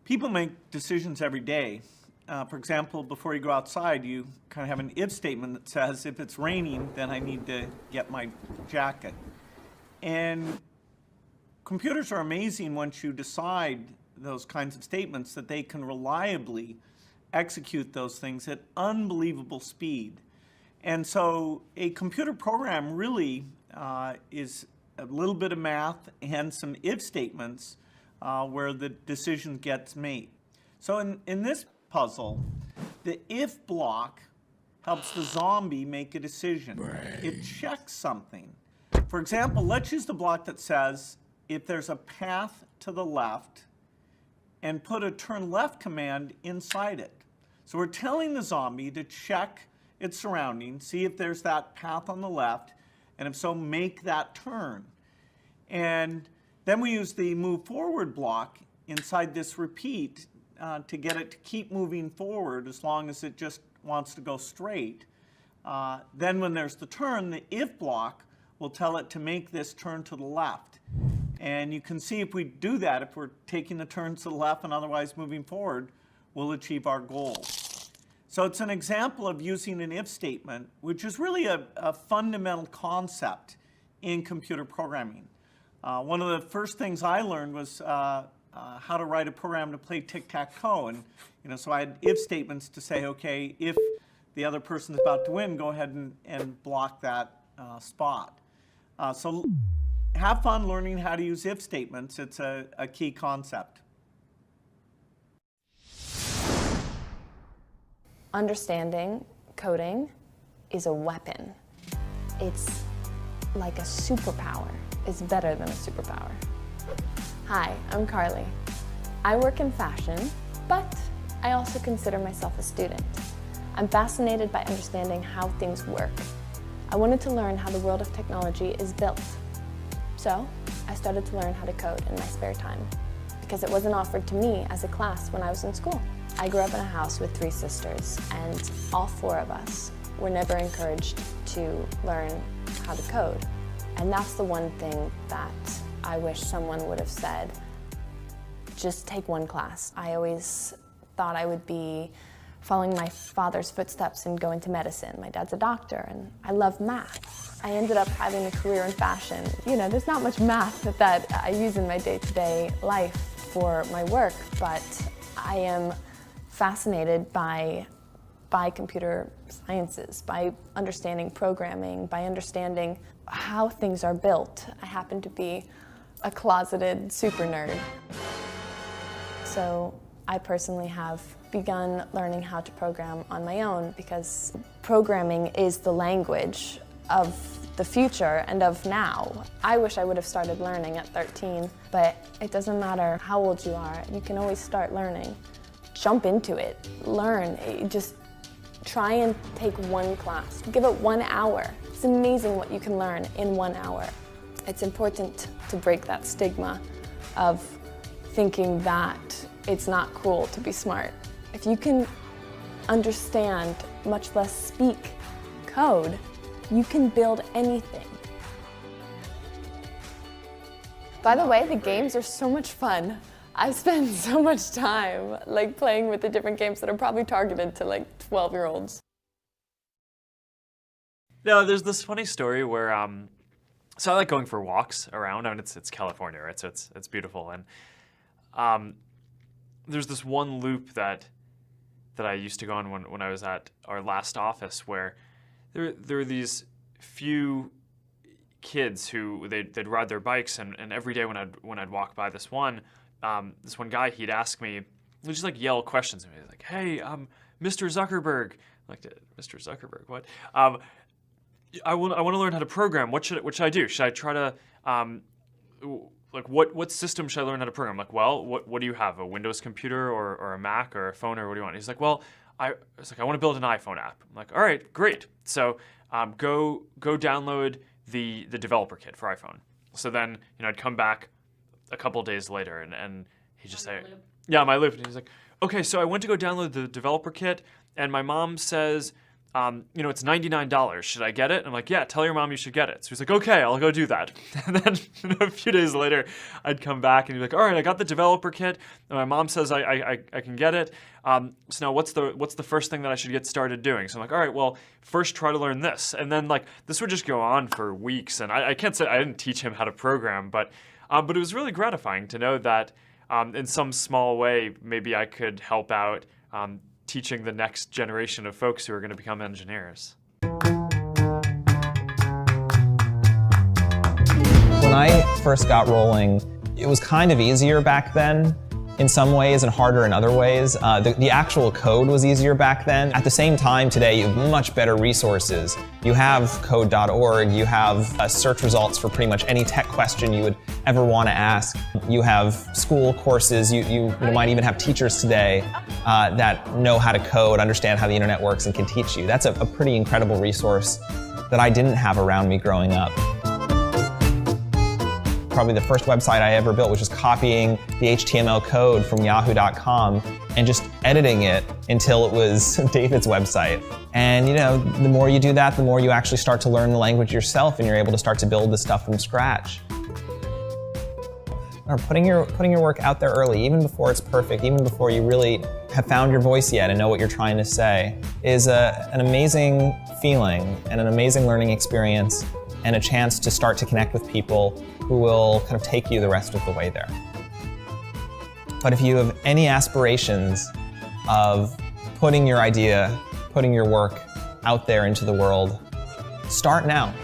People make decisions every day. For example, before you go outside, you kind of have an if statement that says, if it's raining, then I need to get my jacket. And computers are amazing once you decide those kinds of statements, that they can reliably execute those things at unbelievable speed. And so a computer program really is a little bit of math and some if statements where the decision gets made. So in this puzzle, the if block helps the zombie make a decision. It checks something. For example, let's use the block that says, if there's a path to the left, and put a turn left command inside it. So we're telling the zombie to check its surroundings, see if there's that path on the left, and if so, make that turn. And then we use the move forward block inside this repeat to get it to keep moving forward as long as it just wants to go straight. Then when there's the turn, the if block will tell it to make this turn to the left. And you can see if we do that, if we're taking the turns to the left and otherwise moving forward, we'll achieve our goal. So it's an example of using an if statement, which is really a fundamental concept in computer programming. One of the first things I learned was how to write a program to play tic-tac-toe. And so I had if statements to say, okay, if the other person's about to win, go ahead and block that spot. So have fun learning how to use if statements. It's a key concept. Understanding coding is a weapon. It's like a superpower. It's better than a superpower. Hi, I'm Carly. I work in fashion, but I also consider myself a student. I'm fascinated by understanding how things work. I wanted to learn how the world of technology is built. So I started to learn how to code in my spare time because it wasn't offered to me as a class when I was in school. I grew up in a house with 3 sisters, and all 4 of us were never encouraged to learn how to code. And that's the one thing that I wish someone would have said, just take one class. I always thought I would be following my father's footsteps and go into medicine. My dad's a doctor, and I love math. I ended up having a career in fashion. There's not much math that I use in my day-to-day life for my work, but I am fascinated by computer sciences, by understanding programming, by understanding how things are built. I happen to be a closeted super nerd. So I personally have begun learning how to program on my own because programming is the language of the future and of now. I wish I would have started learning at 13, but it doesn't matter how old you are. You can always start learning. Jump into it, learn, just try and take one class. Give it 1 hour. It's amazing what you can learn in 1 hour. It's important to break that stigma of thinking that it's not cool to be smart. If you can understand, much less speak, code, you can build anything. By the way, the games are so much fun. I spend so much time playing with the different games that are probably targeted to 12-year-olds. No, there's this funny story where so I like going for walks around. I mean, it's California, right? So it's beautiful, and there's this one loop that I used to go on when I was at our last office, where there were these few kids who they'd ride their bikes, and every day when I'd walk by this one guy, he'd ask me, he'd just yell questions at me, like, "Hey, Mr. Zuckerberg," Mr. Zuckerberg, what? I want to learn how to program. What should I do? Should I try to what system should I learn how to program? Well, what do you have? A Windows computer or a Mac or a phone, or what do you want? He's like, well, I want to build an iPhone app. I'm like, all right, great. So go download the developer kit for iPhone. So then I'd come back a couple days later and he'd just say, yeah, my loop. And he's like, okay, so I went to go download the developer kit, and my mom says it's $99. Should I get it? And I'm like, yeah, tell your mom you should get it. So he's like, okay, I'll go do that. And then a few days later, I'd come back and he'd be like, all right, I got the developer kit. And my mom says I can get it. So now what's the first thing that I should get started doing? So I'm like, all right, well, first try to learn this. And then like this would just go on for weeks. And I can't say I didn't teach him how to program, but it was really gratifying to know that in some small way, maybe I could help out teaching the next generation of folks who are going to become engineers. When I first got rolling, it was kind of easier back then in some ways and harder in other ways. The actual code was easier back then. At the same time, today, you have much better resources. You have code.org, you have search results for pretty much any tech question you would ever want to ask. You have school courses, you might even have teachers today that know how to code, understand how the internet works, and can teach you. That's a pretty incredible resource that I didn't have around me growing up. Probably the first website I ever built was just copying the HTML code from yahoo.com and just editing it until it was David's website. And the more you do that, the more you actually start to learn the language yourself and you're able to start to build this stuff from scratch. Or putting your work out there early, even before it's perfect, even before you really have found your voice yet and know what you're trying to say, is an amazing feeling and an amazing learning experience and a chance to start to connect with people who will kind of take you the rest of the way there. But if you have any aspirations of putting your idea, putting your work out there into the world, start now.